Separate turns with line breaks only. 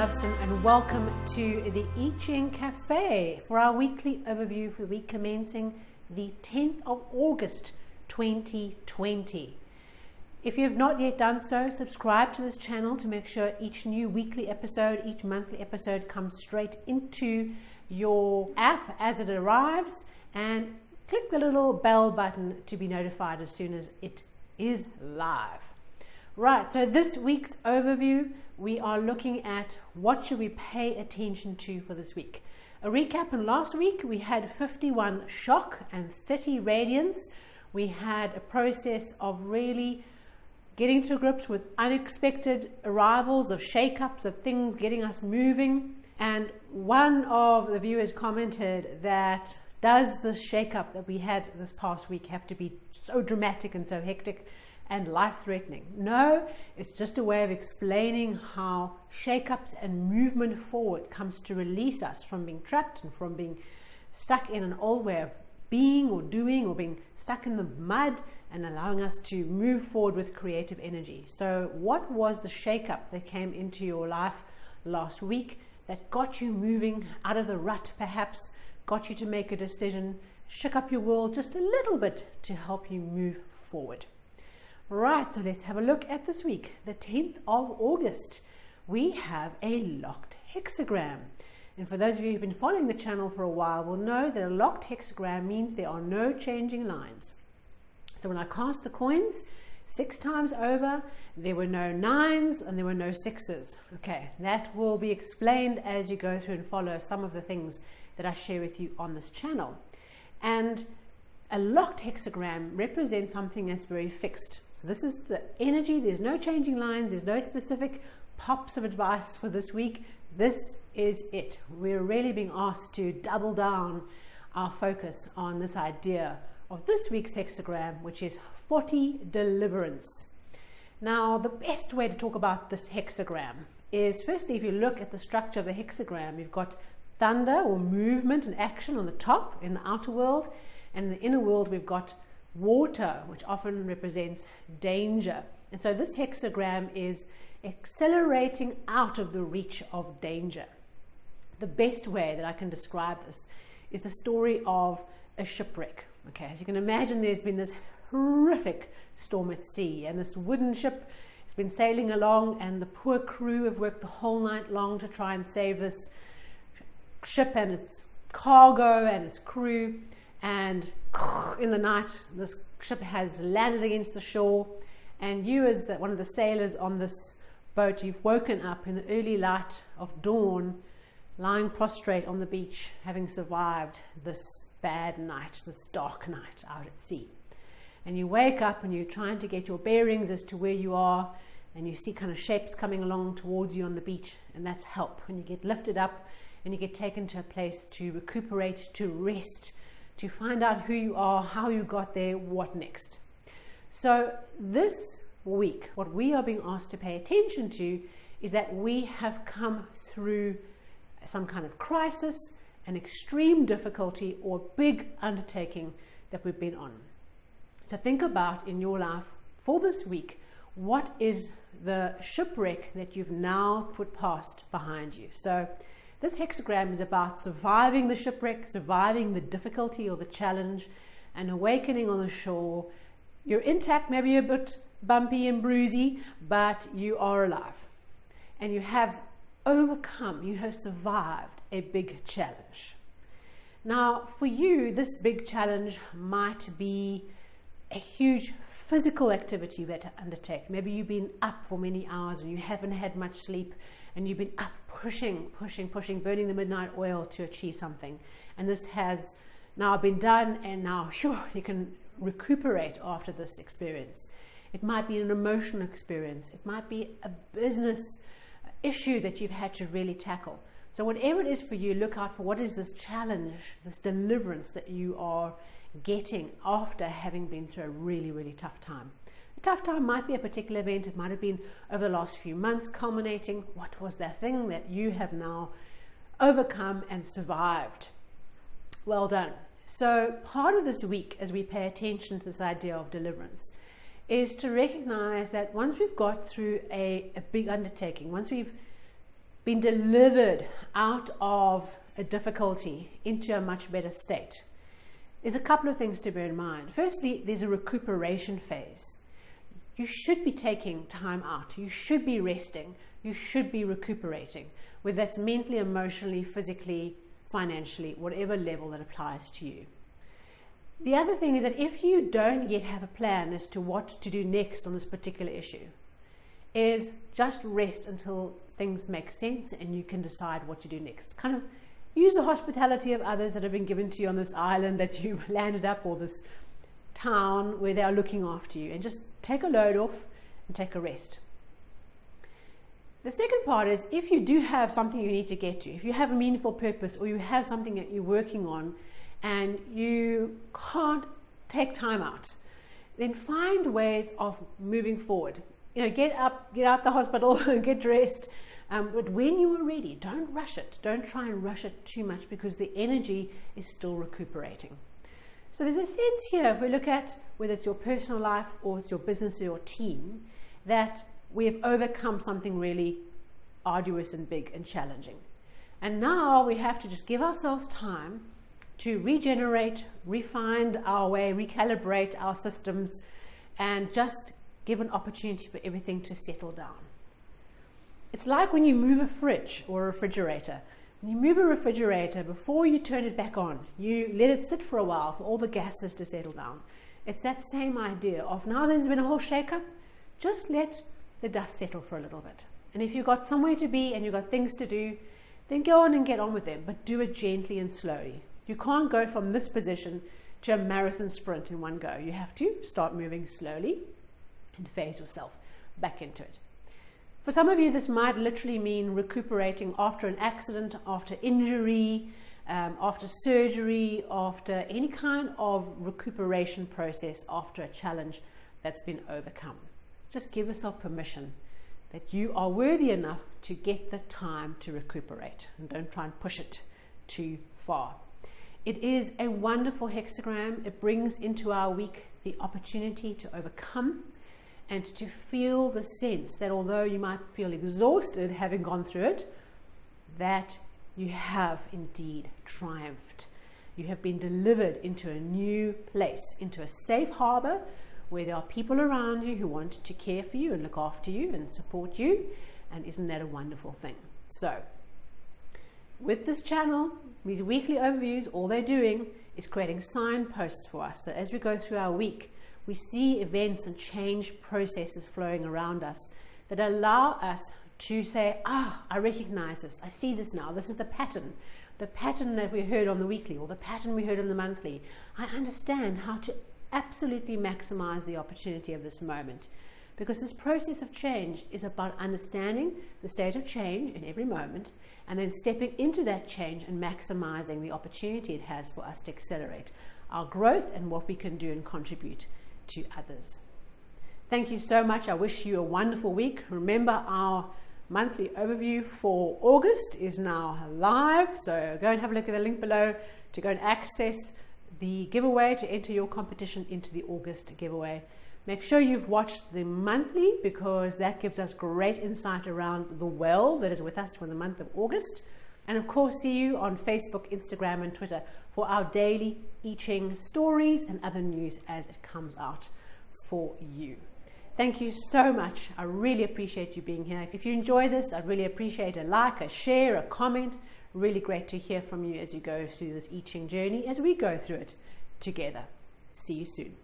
Upston and welcome to the I Ching Cafe for our weekly overview for the week commencing the 10th of August 2020. If you have not yet done so, subscribe to this channel to make sure each new weekly episode, each monthly episode comes straight into your app as it arrives, and click the little bell button to be notified as soon as it is live. Right, so this week's overview, we are looking at what should we pay attention to for this week. A recap: in last week we had 51 shock and 30 radiance. We had a process of really getting to grips with unexpected arrivals of shake-ups, of things getting us moving. And one of the viewers commented that, does this shake-up that we had this past week have to be so dramatic and so hectic and life-threatening? No, it's just a way of explaining how shake-ups and movement forward comes to release us from being trapped and from being stuck in an old way of being or doing, or being stuck in the mud, and allowing us to move forward with creative energy. So what was the shake-up that came into your life last week that got you moving out of the rut, perhaps got you to make a decision, shook up your world just a little bit to help you move forward? Right, so let's have a look at this week, the 10th of August. We have a locked hexagram. And for those of you who've been following the channel for a while will know that a locked hexagram means there are no changing lines. So when I cast the coins 6 times over, there were no 9s and there were no 6s. Okay, that will be explained as you go through and follow some of the things that I share with you on this channel. And a locked hexagram represents something that's very fixed. So this is the energy. There's no changing lines. There's no specific pops of advice for this week. This is it. We're really being asked to double down our focus on this idea of this week's hexagram, which is 40 Deliverance. Now, the best way to talk about this hexagram is, firstly, if you look at the structure of the hexagram, you've got thunder or movement and action on the top in the outer world. And in the inner world, we've got water, which often represents danger. And so this hexagram is accelerating out of the reach of danger. The best way that I can describe this is the story of a shipwreck. Okay, as you can imagine, there's been this horrific storm at sea, and this wooden ship has been sailing along, and the poor crew have worked the whole night long to try and save this ship and its cargo and its crew. And in the night, this ship has landed against the shore, and you, as one of the sailors on this boat, you've woken up in the early light of dawn, lying prostrate on the beach, having survived this bad night, this dark night out at sea. And you wake up and you're trying to get your bearings as to where you are, and you see kind of shapes coming along towards you on the beach, and that's help. And you get lifted up and you get taken to a place to recuperate, to rest, to find out who you are, how you got there, what next. So this week, what we are being asked to pay attention to is that we have come through some kind of crisis, an extreme difficulty, or big undertaking that we've been on. So think about, in your life for this week, what is the shipwreck that you've now put past behind you? So this hexagram is about surviving the shipwreck, surviving the difficulty or the challenge, and awakening on the shore. You're intact, maybe you're a bit bumpy and bruisey, but you are alive. And you have overcome, you have survived a big challenge. Now, for you, this big challenge might be a huge physical activity you've had to undertake. Maybe you've been up for many hours and you haven't had much sleep, and you've been up pushing, burning the midnight oil to achieve something. And this has now been done, and now you can recuperate after this experience. It might be an emotional experience. It might be a business issue that you've had to really tackle. So whatever it is for you, look out for what is this challenge, this deliverance that you are getting after having been through a really, really tough time. A tough time might be a particular event. It might have been over the last few months culminating. What was that thing that you have now overcome and survived? Well done. So part of this week, as we pay attention to this idea of deliverance, is to recognize that once we've got through a big undertaking, once we've been delivered out of a difficulty into a much better state, there's a couple of things to bear in mind. Firstly, there's a recuperation phase. You should be taking time out. You should be resting. You should be recuperating, whether that's mentally, emotionally, physically, financially, whatever level that applies to you. The other thing is that if you don't yet have a plan as to what to do next on this particular issue, is just rest until things make sense and you can decide what to do next. Kind of use the hospitality of others that have been given to you on this island that you've landed up, or this town where they are looking after you, and just take a load off and take a rest. The second part is, if you do have something you need to get to, if you have a meaningful purpose, or you have something that you're working on and you can't take time out, then find ways of moving forward. Get up, get out the hospital, get dressed. But when you are ready, don't rush it. Don't try and rush it too much, because the energy is still recuperating. So there's a sense here, if we look at whether it's your personal life or it's your business or your team, that we have overcome something really arduous and big and challenging. And now we have to just give ourselves time to regenerate, refine our way, recalibrate our systems, and just give an opportunity for everything to settle down. It's like when you move a fridge or a refrigerator. When you move a refrigerator, before you turn it back on, you let it sit for a while for all the gases to settle down. It's that same idea of, now there's been a whole shake-up, just let the dust settle for a little bit. And if you've got somewhere to be and you've got things to do, then go on and get on with them, but do it gently and slowly. You can't go from this position to a marathon sprint in one go. You have to start moving slowly and phase yourself back into it. For some of you, this might literally mean recuperating after an accident, after injury, after surgery, after any kind of recuperation process, after a challenge that's been overcome. Just give yourself permission that you are worthy enough to get the time to recuperate, and don't try and push it too far. It is a wonderful hexagram. It brings into our week the opportunity to overcome and to feel the sense that although you might feel exhausted having gone through it, that you have indeed triumphed. You have been delivered into a new place, into a safe harbor where there are people around you who want to care for you and look after you and support you. And isn't that a wonderful thing? So with this channel, these weekly overviews, all they're doing is creating signposts for us that as we go through our week, we see events and change processes flowing around us that allow us to say, I recognize this, I see this now, this is the pattern that we heard on the weekly, or the pattern we heard on the monthly. I understand how to absolutely maximize the opportunity of this moment, because this process of change is about understanding the state of change in every moment, and then stepping into that change and maximizing the opportunity it has for us to accelerate our growth and what we can do and contribute to others. Thank you so much. I wish you a wonderful week. Remember, our monthly overview for August is now live, so go and have a look at the link below to go and access the giveaway to enter your competition into the August giveaway. Make sure you've watched the monthly, because that gives us great insight around the well that is with us for the month of August. And of course, see you on Facebook, Instagram, and Twitter for our daily I Ching stories and other news as it comes out for you. Thank you so much. I really appreciate you being here. If you enjoy this, I'd really appreciate a like, a share, a comment. Really great to hear from you as you go through this I Ching journey, as we go through it together. See you soon.